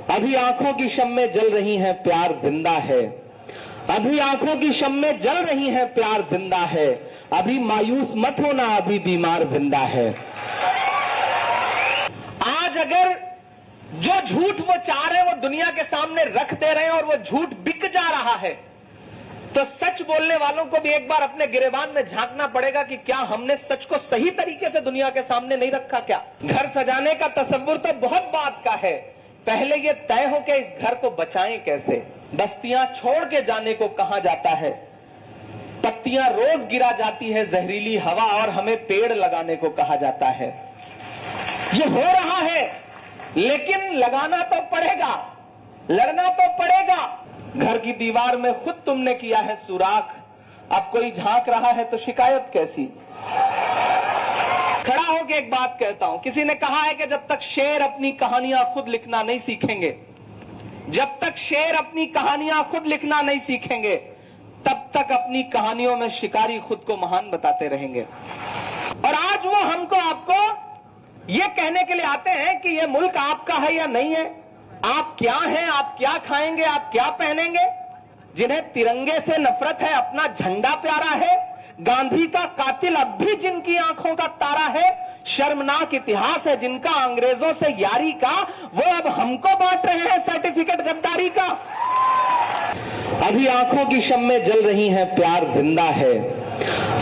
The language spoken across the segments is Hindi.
अभी आंखों की शम्में जल रही हैं, प्यार जिंदा है। अभी आंखों की शम्में जल रही हैं, प्यार जिंदा है। अभी मायूस मत होना, अभी बीमार जिंदा है। आज अगर जो झूठ वो चाह रहे हैं वो दुनिया के सामने रख दे रहे हैं और वो झूठ बिक जा रहा है, तो सच बोलने वालों को भी एक बार अपने गिरेबान में झांकना पड़ेगा कि क्या हमने सच को सही तरीके से दुनिया के सामने नहीं रखा। क्या घर सजाने का तसव्वुर तो बहुत बात का है, पहले ये तय हो कि इस घर को बचाएं कैसे। बस्तियां छोड़ के जाने को कहा जाता है, पत्तियां रोज गिरा जाती है जहरीली हवा, और हमें पेड़ लगाने को कहा जाता है। ये हो रहा है, लेकिन लगाना तो पड़ेगा, लड़ना तो पड़ेगा। घर की दीवार में खुद तुमने किया है सुराख, अब कोई झांक रहा है तो शिकायत कैसी। खड़ा होकर एक बात कहता हूं, किसी ने कहा है कि जब तक शेर अपनी कहानियां खुद लिखना नहीं सीखेंगे, जब तक शेर अपनी कहानियां खुद लिखना नहीं सीखेंगे, तब तक अपनी कहानियों में शिकारी खुद को महान बताते रहेंगे। और आज वो हमको आपको ये कहने के लिए आते हैं कि ये मुल्क आपका है या नहीं है, आप क्या हैं, आप क्या खाएंगे, आप क्या पहनेंगे। जिन्हें तिरंगे से नफरत है, अपना झंडा प्यारा है, गांधी का कातिल अब भी जिनकी आंखों का तारा है, शर्मनाक इतिहास है जिनका अंग्रेजों से यारी का, वो अब हमको बांट रहे हैं सर्टिफिकेट गद्दारी का। अभी आंखों की शम्में जल रही हैं, प्यार जिंदा है।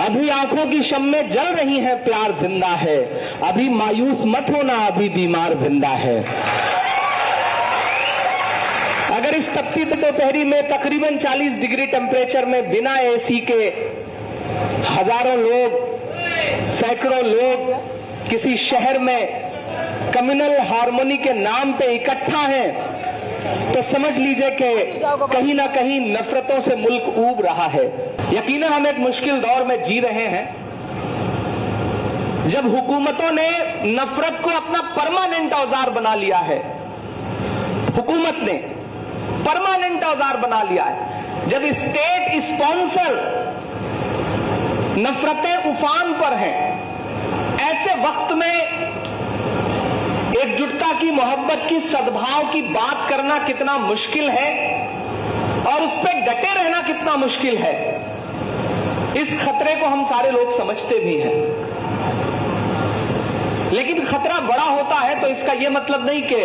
अभी आंखों की शम्में जल रही हैं, प्यार जिंदा है। अभी मायूस मत होना, अभी बीमार जिंदा है। अगर इस तपती दोपहरी में तकरीबन 40 डिग्री टेम्परेचर में बिना एसी के हजारों लोग, सैकड़ों लोग किसी शहर में कम्युनल हार्मोनी के नाम पे इकट्ठा हैं, तो समझ लीजिए कि कहीं ना कहीं नफरतों से मुल्क ऊब रहा है। यकीनन हम एक मुश्किल दौर में जी रहे हैं, जब हुकूमतों ने नफरत को अपना परमानेंट औजार बना लिया है। हुकूमत ने परमानेंट औजार बना लिया है। जब स्टेट स्पॉन्सर नफरतें उफान पर हैं, ऐसे वक्त में एकजुटता की, मोहब्बत की, सद्भाव की बात करना कितना मुश्किल है और उस पर डटे रहना कितना मुश्किल है। इस खतरे को हम सारे लोग समझते भी हैं, लेकिन खतरा बड़ा होता है तो इसका यह मतलब नहीं कि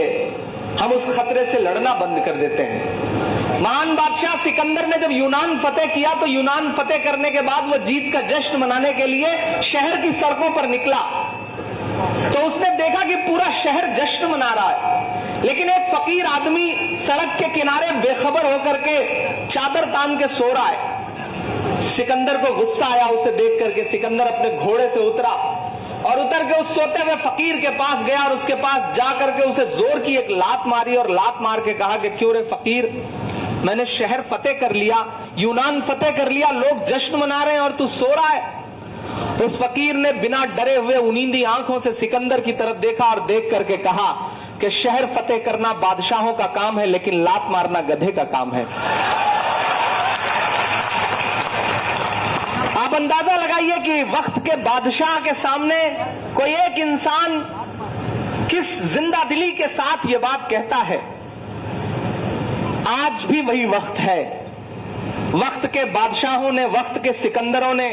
हम उस खतरे से लड़ना बंद कर देते हैं। महान बादशाह सिकंदर ने जब यूनान फतेह किया तो यूनान फतेह करने के बाद वो जीत का जश्न मनाने के लिए शहर की सड़कों पर निकला, तो उसने देखा कि पूरा शहर जश्न मना रहा है, लेकिन एक फकीर आदमी सड़क के किनारे बेखबर होकर के चादर तान के सो रहा है। सिकंदर को गुस्सा आया उसे देख करके। सिकंदर अपने घोड़े से उतरा और उतर के उस सोते हुए फकीर के पास गया और उसके पास जाकर के उसे जोर की एक लात मारी और लात मार के कहा कि क्यों रे फकीर, मैंने शहर फतेह कर लिया, यूनान फतेह कर लिया, लोग जश्न मना रहे हैं और तू सो रहा है। उस फकीर ने बिना डरे हुए उनींदी आंखों से सिकंदर की तरफ देखा और देख करके कहा कि शहर फतेह करना बादशाहों का काम है, लेकिन लात मारना गधे का काम है। आप अंदाजा लगाइए कि वक्त के बादशाह के सामने कोई एक इंसान किस जिंदा दिली के साथ ये बात कहता है। आज भी वही वक्त है। वक्त के बादशाहों ने, वक्त के सिकंदरों ने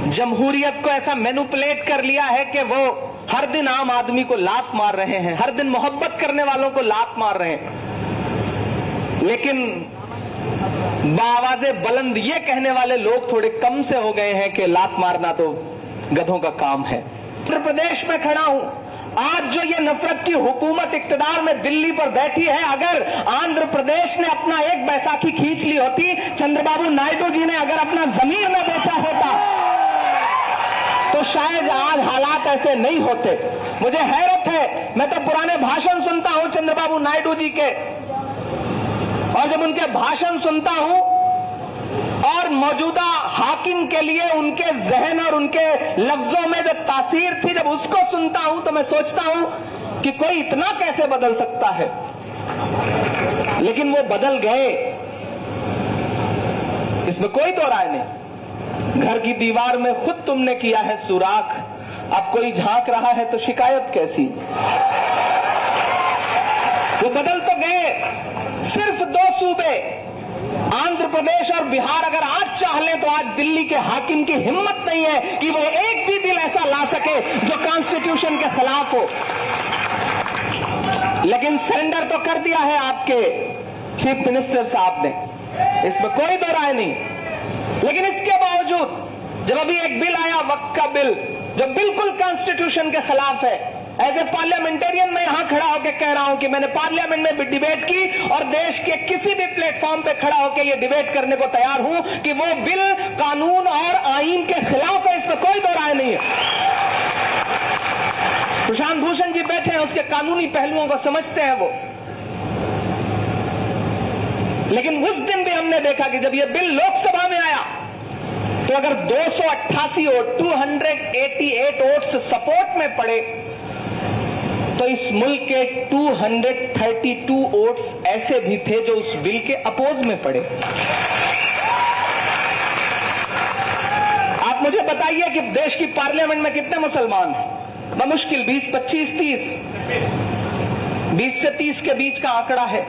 जमहूरियत को ऐसा मैनिपुलेट कर लिया है कि वो हर दिन आम आदमी को लात मार रहे हैं, हर दिन मोहब्बत करने वालों को लात मार रहे हैं। लेकिन बावाजे बुलंद ये कहने वाले लोग थोड़े कम से हो गए हैं कि लात मारना तो गधों का काम है। उत्तर प्रदेश में खड़ा हूं, आज जो ये नफरत की हुकूमत इक्तदार में दिल्ली पर बैठी है, अगर आंध्र प्रदेश ने अपना एक बैसाखी खींच ली होती, चंद्रबाबू नायडू जी ने अगर अपना जमीर न बेचा होता, तो शायद आज हालात ऐसे नहीं होते। मुझे हैरत है, मैं तो पुराने भाषण सुनता हूं चंद्रबाबू नायडू जी के, और जब उनके भाषण सुनता हूं और मौजूदा हाकिम के लिए उनके जहन और उनके लफ्जों में जो तासीर थी, जब उसको सुनता हूं तो मैं सोचता हूं कि कोई इतना कैसे बदल सकता है। लेकिन वो बदल गए, इसमें कोई तो राय नहीं। घर की दीवार में खुद तुमने किया है सुराख, अब कोई झांक रहा है तो शिकायत कैसी। वो बदल तो गए, सिर्फ 2 सूबे आंध्र प्रदेश और बिहार अगर आज चाह लें तो आज दिल्ली के हाकिम की हिम्मत नहीं है कि वो एक भी बिल ऐसा ला सके जो कॉन्स्टिट्यूशन के खिलाफ हो। लेकिन सरेंडर तो कर दिया है आपके चीफ मिनिस्टर साहब ने, इसमें कोई दो राय नहीं। लेकिन इसके बावजूद जब अभी एक बिल आया वक्फ का बिल, जो बिल्कुल कॉन्स्टिट्यूशन के खिलाफ है, एज ए पार्लियामेंटेरियन मैं यहां खड़ा होकर कह रहा हूं कि मैंने पार्लियामेंट में भी डिबेट की और देश के किसी भी प्लेटफॉर्म पे खड़ा होकर यह डिबेट करने को तैयार हूं कि वो बिल कानून और आईन के खिलाफ है, इसमें कोई दो राय नहीं है। प्रशांत भूषण जी बैठे हैं, उसके कानूनी पहलुओं को समझते हैं वो। लेकिन उस दिन भी हमने देखा कि जब यह बिल लोकसभा में आया तो अगर 288 वोट 288 वोट्स सपोर्ट में पड़े तो इस मुल्क के 232 वोट्स ऐसे भी थे जो उस बिल के अपोज में पड़े। आप मुझे बताइए कि देश की पार्लियामेंट में कितने मुसलमान हैं? बमुश्किल 20, 25, 30, 20 से 30 के बीच का आंकड़ा है।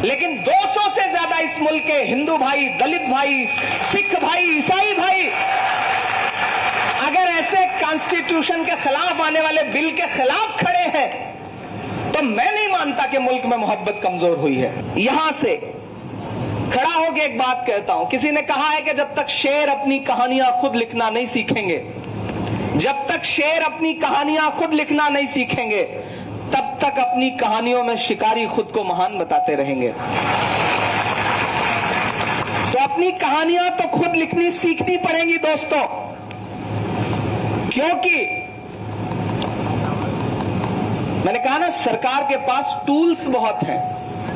लेकिन 200 से ज्यादा इस मुल्क के हिंदू भाई, दलित भाई, सिख भाई, ईसाई भाई अगर ऐसे कॉन्स्टिट्यूशन के खिलाफ आने वाले बिल के खिलाफ खड़े हैं तो मैं नहीं मानता कि मुल्क में मोहब्बत कमजोर हुई है। यहां से खड़ा होकर एक बात कहता हूं, किसी ने कहा है कि जब तक शेर अपनी कहानियां खुद लिखना नहीं सीखेंगे, जब तक शेर अपनी कहानियां खुद लिखना नहीं सीखेंगे, तब तक अपनी कहानियों में शिकारी खुद को महान बताते रहेंगे। तो अपनी कहानियां तो खुद लिखनी सीखनी पड़ेंगी दोस्तों, क्योंकि मैंने कहा ना सरकार के पास टूल्स बहुत हैं,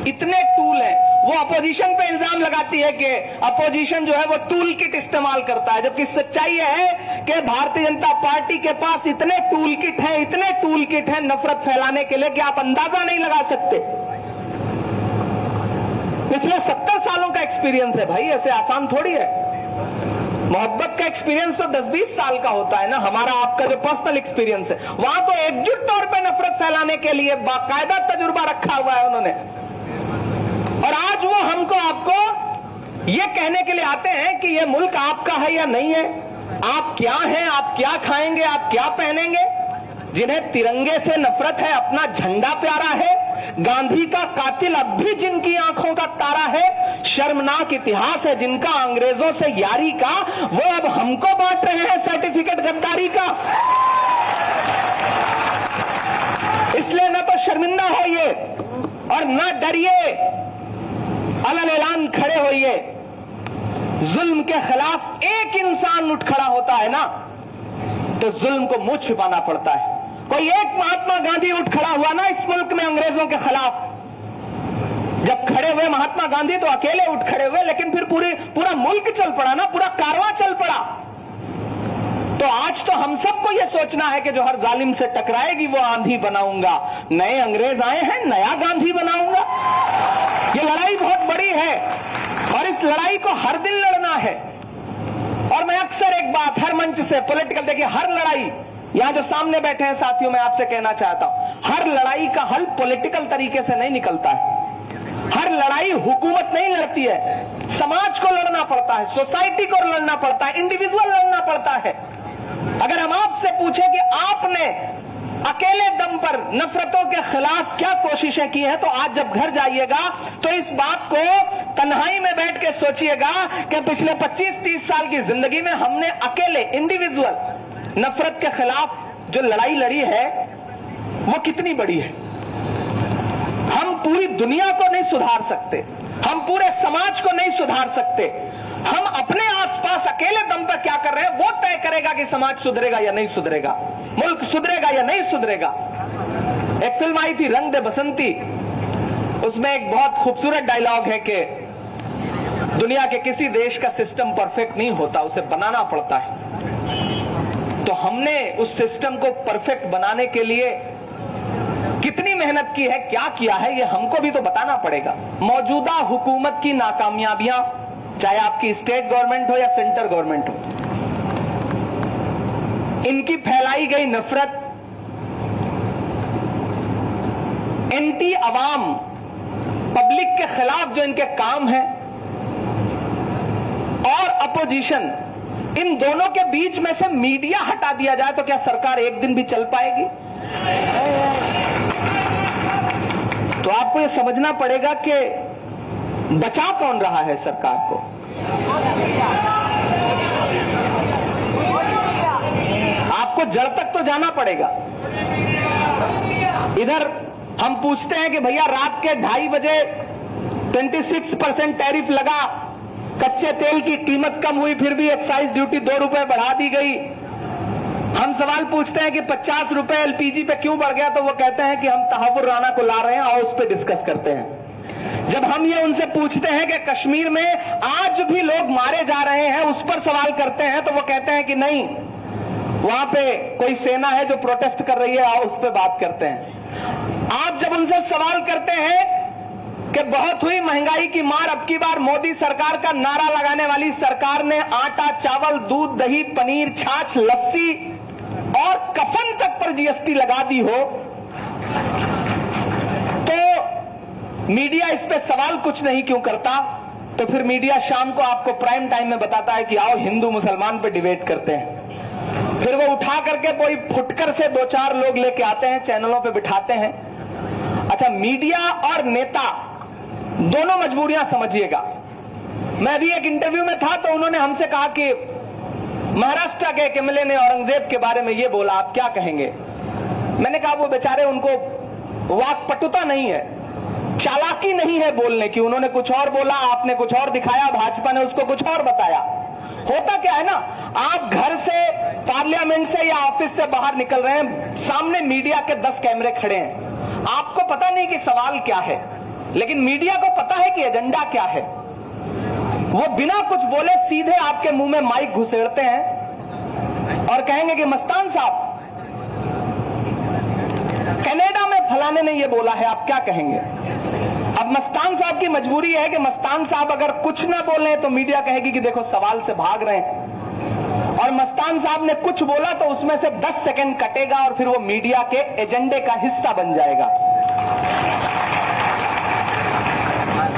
इतने टूल हैं। वो अपोजिशन पे इल्जाम लगाती है कि अपोजिशन जो है वो टूल किट इस्तेमाल करता है, जबकि सच्चाई है कि भारतीय जनता पार्टी के पास इतने टूल किट हैं, इतने टूल किट हैं नफरत फैलाने के लिए कि आप अंदाजा नहीं लगा सकते। पिछले 70 सालों का एक्सपीरियंस है भाई, ऐसे आसान थोड़ी है। मोहब्बत का एक्सपीरियंस तो 10-20 साल का होता है ना, हमारा आपका जो पर्सनल एक्सपीरियंस है, वहां तो एकजुट तौर पे नफरत फैलाने के लिए बाकायदा तजुर्बा रखा हुआ है उन्होंने। और आज वो हमको आपको ये कहने के लिए आते हैं कि ये मुल्क आपका है या नहीं है, आप क्या हैं, आप क्या खाएंगे, आप क्या पहनेंगे। जिन्हें तिरंगे से नफरत है, अपना झंडा प्यारा है, गांधी का कातिल अब भी जिनकी आंखों का तारा है, शर्मनाक इतिहास है जिनका अंग्रेजों से यारी का, वो अब हमको बांट रहे हैं सर्टिफिकेट गद्दारी का। इसलिए न तो शर्मिंदा होइए और न डरिए, अलग ऐलान खड़े होइए। जुल्म के खिलाफ एक इंसान उठ खड़ा होता है ना तो जुल्म को मुंह छिपाना पड़ता है। कोई एक महात्मा गांधी उठ खड़ा हुआ ना इस मुल्क में अंग्रेजों के खिलाफ, जब खड़े हुए महात्मा गांधी तो अकेले उठ खड़े हुए, लेकिन फिर पूरा मुल्क चल पड़ा ना, पूरा कारवां चल पड़ा। तो आज तो हम सबको यह सोचना है कि जो हर जालिम से टकराएगी वो आंधी बनाऊंगा। नए अंग्रेज आए हैं, नया गांधी बनाऊंगा। ये लड़ाई बहुत बड़ी है और इस लड़ाई को हर दिन लड़ना है। और मैं अक्सर एक बात हर मंच से पॉलिटिकल, देखिए हर लड़ाई, यहां जो सामने बैठे हैं साथियों, मैं आपसे कहना चाहता हूं, हर लड़ाई का हल पॉलिटिकल तरीके से नहीं निकलता है। हर लड़ाई हुकूमत नहीं लड़ती है, समाज को लड़ना पड़ता है, सोसाइटी को लड़ना पड़ता है, इंडिविजुअल लड़ना पड़ता है। अगर हम आपसे पूछें कि आपने अकेले दम पर नफरतों के खिलाफ क्या कोशिशें की हैं, तो आज जब घर जाइएगा तो इस बात को तन्हाई में बैठ के सोचिएगा कि पिछले 25-30 साल की जिंदगी में हमने अकेले इंडिविजुअल नफरत के खिलाफ जो लड़ाई लड़ी है वो कितनी बड़ी है। हम पूरी दुनिया को नहीं सुधार सकते, हम पूरे समाज को नहीं सुधार सकते। हम अपने आसपास अकेले दम पर क्या कर रहे हैं वो तय करेगा कि समाज सुधरेगा या नहीं सुधरेगा, मुल्क सुधरेगा या नहीं सुधरेगा। एक फिल्म आई थी रंग दे बसंती, उसमें एक बहुत खूबसूरत डायलॉग है कि दुनिया के किसी देश का सिस्टम परफेक्ट नहीं होता, उसे बनाना पड़ता है। तो हमने उस सिस्टम को परफेक्ट बनाने के लिए कितनी मेहनत की है, क्या किया है, ये हमको भी तो बताना पड़ेगा। मौजूदा हुकूमत की नाकामयाबियां, चाहे आपकी स्टेट गवर्नमेंट हो या सेंट्रल गवर्नमेंट हो, इनकी फैलाई गई नफरत, एंटी अवाम, पब्लिक के खिलाफ जो इनके काम हैं, और अपोजिशन, इन दोनों के बीच में से मीडिया हटा दिया जाए तो क्या सरकार एक दिन भी चल पाएगी? तो आपको यह समझना पड़ेगा कि बचा कौन रहा है सरकार को। आपको जड़ तक तो जाना पड़ेगा। इधर हम पूछते हैं कि भैया रात के 2:30 बजे 26% टैरिफ लगा, कच्चे तेल की कीमत कम हुई, फिर भी एक्साइज ड्यूटी 2 रुपए बढ़ा दी गई। हम सवाल पूछते हैं कि 50 रुपए एलपीजी पे क्यों बढ़ गया, तो वो कहते हैं कि हम तहव्वुर राना को ला रहे हैं और उस पर डिस्कस करते हैं। जब हम ये उनसे पूछते हैं कि कश्मीर में आज भी लोग मारे जा रहे हैं, उस पर सवाल करते हैं, तो वो कहते हैं कि नहीं, वहां पे कोई सेना है जो प्रोटेस्ट कर रही है, और उस पर बात करते हैं। आप जब उनसे सवाल करते हैं कि बहुत हुई महंगाई की मार, अब की बार मोदी सरकार का नारा लगाने वाली सरकार ने आटा, चावल, दूध, दही, पनीर, छाछ, लस्सी और कफन तक पर जीएसटी लगा दी हो, तो मीडिया इस पे सवाल कुछ नहीं क्यों करता? तो फिर मीडिया शाम को आपको प्राइम टाइम में बताता है कि आओ हिंदू मुसलमान पे डिबेट करते हैं। फिर वो उठा करके कोई फुटकर से 2-4 लोग लेके आते हैं, चैनलों पे बिठाते हैं। अच्छा, मीडिया और नेता दोनों मजबूरियां समझिएगा। मैं अभी एक इंटरव्यू में था तो उन्होंने हमसे कहा कि महाराष्ट्र के एक एमएलए ने औरंगजेब के बारे में ये बोला, आप क्या कहेंगे? मैंने कहा वो बेचारे, उनको वाकपटुता नहीं है, चालाकी नहीं है बोलने की। उन्होंने कुछ और बोला, आपने कुछ और दिखाया, भाजपा ने उसको कुछ और बताया। होता क्या है ना, आप घर से, पार्लियामेंट से या ऑफिस से बाहर निकल रहे हैं, सामने मीडिया के 10 कैमरे खड़े हैं, आपको पता नहीं कि सवाल क्या है, लेकिन मीडिया को पता है कि एजेंडा क्या है। वो बिना कुछ बोले सीधे आपके मुंह में माइक घुसेड़ते हैं और कहेंगे कि मस्तान साहब, कनाडा में फलाने ने ये बोला है, आप क्या कहेंगे? अब मस्तान साहब की मजबूरी है कि मस्तान साहब अगर कुछ ना बोले तो मीडिया कहेगी कि देखो सवाल से भाग रहे हैं, और मस्तान साहब ने कुछ बोला तो उसमें से 10 सेकंड कटेगा और फिर वो मीडिया के एजेंडे का हिस्सा बन जाएगा।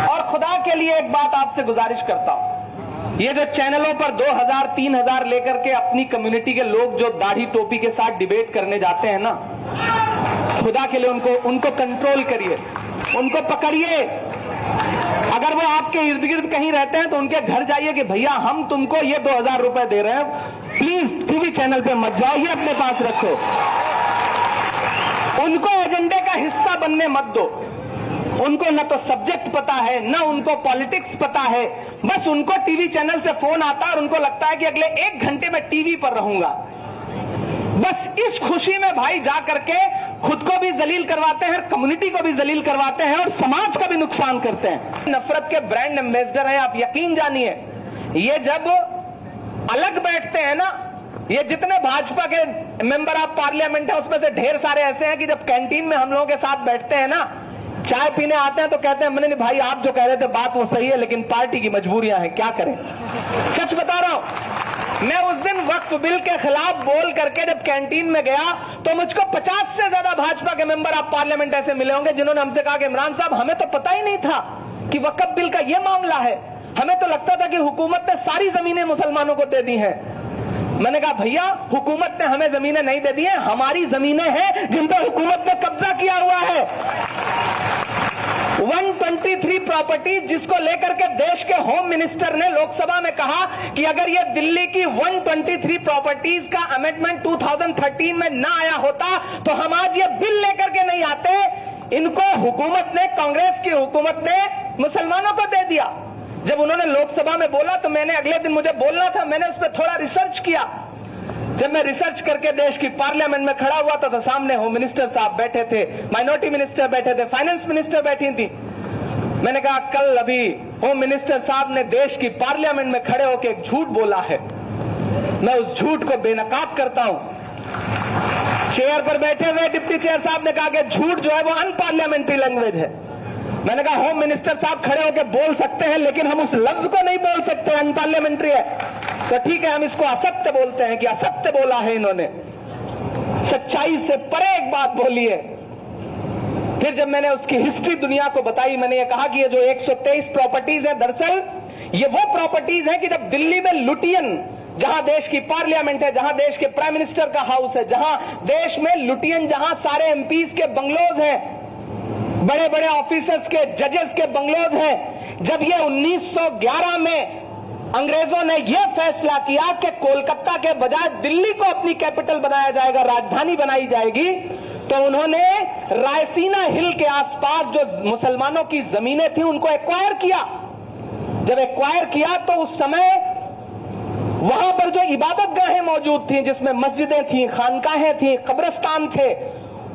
और खुदा के लिए एक बात आपसे गुजारिश करता हूं, ये जो चैनलों पर 2000-3000 लेकर के अपनी कम्युनिटी के लोग जो दाढ़ी टोपी के साथ डिबेट करने जाते हैं ना, खुदा के लिए उनको कंट्रोल करिए, उनको पकड़िए। अगर वो आपके इर्द गिर्द कहीं रहते हैं तो उनके घर जाइए कि भैया हम तुमको ये 2000 रुपए दे रहे हैं, प्लीज टीवी चैनल पे मत जाओ, ये अपने पास रखो। उनको एजेंडे का हिस्सा बनने मत दो। उनको न तो सब्जेक्ट पता है, न उनको पॉलिटिक्स पता है, बस उनको टीवी चैनल से फोन आता है और उनको लगता है कि अगले 1 घंटे में टीवी पर रहूंगा। बस इस खुशी में भाई जा करके खुद को भी जलील करवाते हैं, कम्युनिटी को भी जलील करवाते हैं और समाज का भी नुकसान करते हैं। नफरत के ब्रांड एम्बेसडर हैं, आप यकीन जानिए। ये जब अलग बैठते हैं ना, ये जितने भाजपा के मेंबर ऑफ पार्लियामेंट है उसमें से ढेर सारे ऐसे हैं कि जब कैंटीन में हम लोगों के साथ बैठते हैं ना, चाय पीने आते हैं तो कहते हैं मैंने भाई आप जो कह रहे थे बात वो सही है, लेकिन पार्टी की मजबूरियां हैं, क्या करें। सच बता रहा हूं, मैं उस दिन वक्फ बिल के खिलाफ बोल करके जब कैंटीन में गया तो मुझको 50 से ज्यादा भाजपा के मेंबर ऑफ पार्लियामेंट ऐसे मिले होंगे जिन्होंने हमसे कहा कि इमरान साहब हमें तो पता ही नहीं था कि वक्फ बिल का यह मामला है, हमें तो लगता था कि हुकूमत ने सारी जमीनें मुसलमानों को दे दी हैं। मैंने कहा भैया हुकूमत ने हमें जमीनें नहीं दे दी हैं, हमारी जमीनें हैं जिन पर हुकूमत ने कब्जा किया हुआ है। 123 प्रॉपर्टीज जिसको लेकर के देश के होम मिनिस्टर ने लोकसभा में कहा कि अगर ये दिल्ली की 123 प्रॉपर्टीज का अमेंडमेंट 2013 में ना आया होता तो हम आज ये बिल लेकर के नहीं आते। इनको हुकूमत ने, कांग्रेस की हुकूमत ने मुसलमानों को दे दिया। जब उन्होंने लोकसभा में बोला तो मैंने अगले दिन, मुझे बोलना था, मैंने उस पर थोड़ा रिसर्च किया। जब मैं रिसर्च करके देश की पार्लियामेंट में खड़ा हुआ था तो सामने होम मिनिस्टर साहब बैठे थे, माइनॉरिटी मिनिस्टर बैठे थे, फाइनेंस मिनिस्टर बैठी थी। मैंने कहा कल अभी होम मिनिस्टर साहब ने देश की पार्लियामेंट में खड़े होकर एक झूठ बोला है, मैं उस झूठ को बेनकाब करता हूं। चेयर पर बैठे हुए डिप्टी चेयर साहब ने कहा कि झूठ जो है वो अनपार्लियामेंट्री लैंग्वेज है। मैंने कहा होम मिनिस्टर साहब खड़े होकर बोल सकते हैं लेकिन हम उस लफ्ज को नहीं बोल सकते, अनपार्लियामेंट्री है। तो ठीक है, हम इसको असत्य बोलते हैं कि असत्य बोला है इन्होंने। सच्चाई से परे एक बात बोली है। फिर जब मैंने उसकी हिस्ट्री दुनिया को बताई, मैंने ये कहा कि ये जो 123 प्रॉपर्टीज है, दरअसल ये वो प्रॉपर्टीज है कि जब दिल्ली में लुटियन, जहां देश की पार्लियामेंट है, जहां देश के प्राइम मिनिस्टर का हाउस है, जहां देश में लुटियन, जहां सारे एमपीज के बंगलोज हैं, बड़े बड़े ऑफिसर्स के, जजेस के बंगलोज हैं, जब ये 1911 में अंग्रेजों ने यह फैसला किया कि कोलकाता के बजाय दिल्ली को अपनी कैपिटल बनाया जाएगा, राजधानी बनाई जाएगी, तो उन्होंने रायसीना हिल के आसपास जो मुसलमानों की जमीनें थी उनको एक्वायर किया। जब एक्वायर किया तो उस समय वहां पर जो इबादत गाहें मौजूद थी, जिसमें मस्जिदें थी, खानकाहें थी, कब्रिस्तान थे,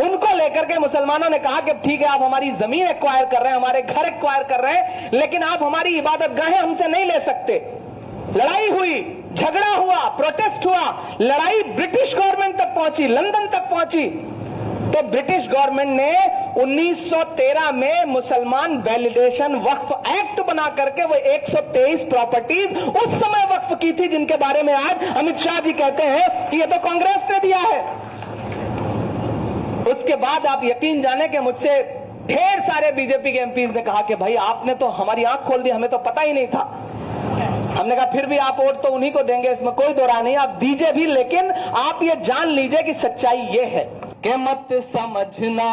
उनको लेकर के मुसलमानों ने कहा कि ठीक है, आप हमारी जमीन एक्वायर कर रहे हैं, हमारे घर एक्वायर कर रहे हैं, लेकिन आप हमारी इबादत गाहें हमसे नहीं ले सकते। लड़ाई हुई, झगड़ा हुआ, प्रोटेस्ट हुआ, लड़ाई ब्रिटिश गवर्नमेंट तक पहुंची, लंदन तक पहुंची। तो ब्रिटिश गवर्नमेंट ने 1913 में मुसलमान वैलिडेशन वक्फ एक्ट बना करके वो 123 प्रॉपर्टीज उस समय वक्फ की थी, जिनके बारे में आज अमित शाह जी कहते हैं कि ये तो कांग्रेस ने दिया है। उसके बाद आप यकीन जाने कि मुझसे ढेर सारे बीजेपी के एमपीज ने कहा कि भाई आपने तो हमारी आंख खोल दी, हमें तो पता ही नहीं था। हमने कहा फिर भी आप वोट तो उन्हीं को देंगे, इसमें कोई दो राय नहीं, आप दीजिए भी, लेकिन आप ये जान लीजिए कि सच्चाई ये है कि मत समझना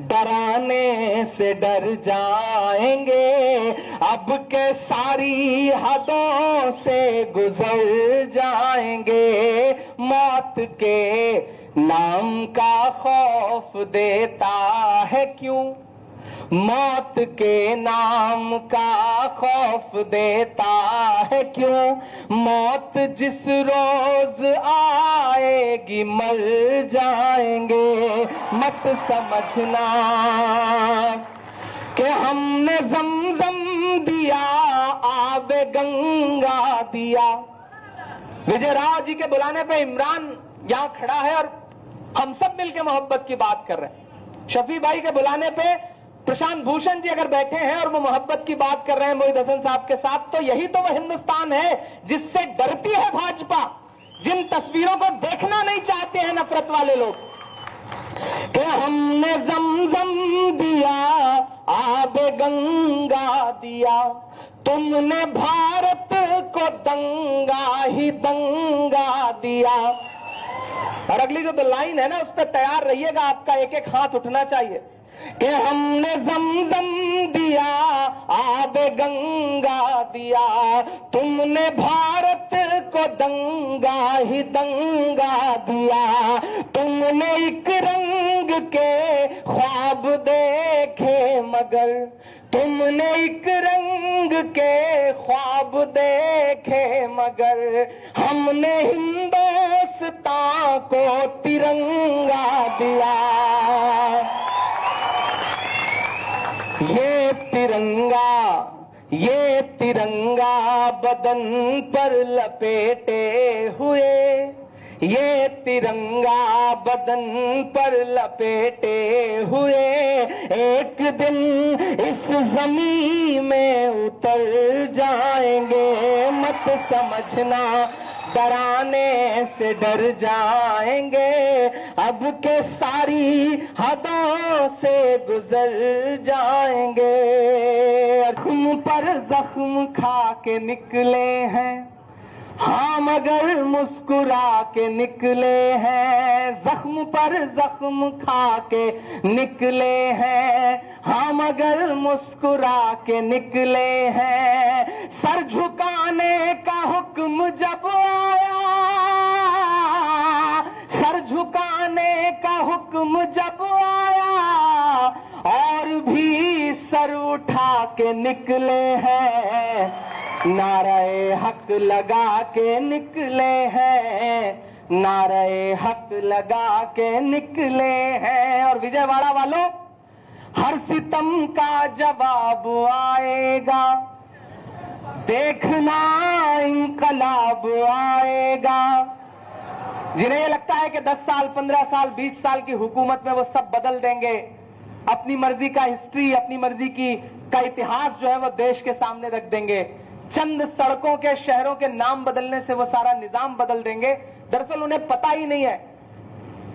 डराने से डर जाएंगे, अब के सारी हदों से गुजर जाएंगे, मौत के नाम का खौफ देता है क्यों, मौत के नाम का खौफ देता है क्यों, मौत जिस रोज आएगी मर जाएंगे, मत समझना कि हमने ज़मज़म दिया, आबे गंगा दिया। विजय राव जी के बुलाने पे इमरान यहां खड़ा है और हम सब मिलकर मोहब्बत की बात कर रहे हैं। शफी भाई के बुलाने पे प्रशांत भूषण जी अगर बैठे हैं और वो मोहब्बत की बात कर रहे हैं मोहित हसन साहब के साथ, तो यही तो वो हिंदुस्तान है जिससे डरती है भाजपा, जिन तस्वीरों को देखना नहीं चाहते हैं नफरत वाले लोग। कि हमने ज़मज़म दिया, आबे गंगा दिया, तुमने भारत को दंगा ही दंगा दिया। और अगली जो लाइन है ना, उस पर तैयार रहिएगा, आपका एक एक हाथ उठना चाहिए कि हमने ज़मज़म दिया, आबे गंगा दिया, तुमने भारत को दंगा ही दंगा दिया, तुमने एक रंग के ख्वाब देखे मगर, तुमने एक रंग के ख्वाब देखे मगर, हमने हिंदुस्तान को तिरंगा दिया। ये तिरंगा बदन पर लपेटे हुए, ये तिरंगा बदन पर लपेटे हुए, एक दिन इस ज़मीन में उतर जाएंगे, मत समझना डराने से डर जाएंगे, अब के सारी हदों से गुजर जाएंगे। जख्म पर जख्म खा के निकले हैं, हाँ मगर मुस्कुरा के निकले हैं, जख्म पर जख्म खा के निकले हैं, हाँ मगर मुस्कुरा के निकले हैं, सर झुकाने का हुक्म जब आया, सर झुकाने का हुक्म जब आया, और भी सर उठा के निकले हैं, नारे हक लगा के निकले हैं, नारे हक लगा के निकले हैं। और विजयवाड़ा वालों, हर सितम का जवाब आएगा, देखना इंकलाब आएगा। जिन्हें ये लगता है कि 10 साल 15 साल 20 साल की हुकूमत में वो सब बदल देंगे, अपनी मर्जी का हिस्ट्री, अपनी मर्जी का इतिहास जो है वो देश के सामने रख देंगे, चंद सड़कों के, शहरों के नाम बदलने से वो सारा निजाम बदल देंगे। दरअसल उन्हें पता ही नहीं है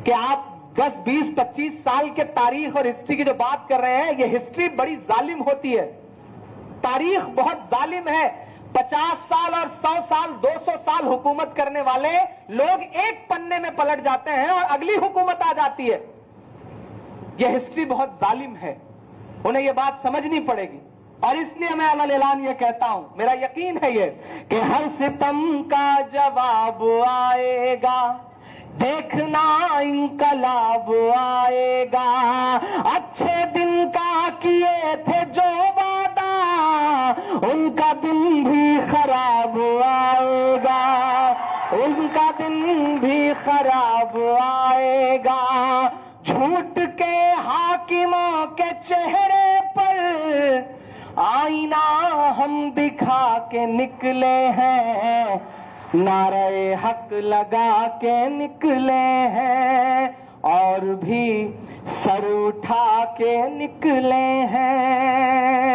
कि आप 10, 20, 25 साल के तारीख और हिस्ट्री की जो बात कर रहे हैं, ये हिस्ट्री बड़ी जालिम होती है, तारीख बहुत जालिम है। 50 साल और 100 साल 200 साल हुकूमत करने वाले लोग एक पन्ने में पलट जाते हैं और अगली हुकूमत आ जाती है। यह हिस्ट्री बहुत जालिम है, उन्हें यह बात समझनी पड़ेगी। और इसलिए मैं अलल ऐलान ये कहता हूं, मेरा यकीन है ये कि हर सितम का जवाब आएगा, देखना इनकलाब आएगा। अच्छे दिन का किए थे जो वादा, उनका दिन भी खराब आएगा, उनका दिन भी खराब आएगा। झूठ के हाकिमों के चेहरे पर आईना हम दिखा के निकले हैं, नारे हक लगा के निकले हैं, और भी सर उठा के निकले हैं।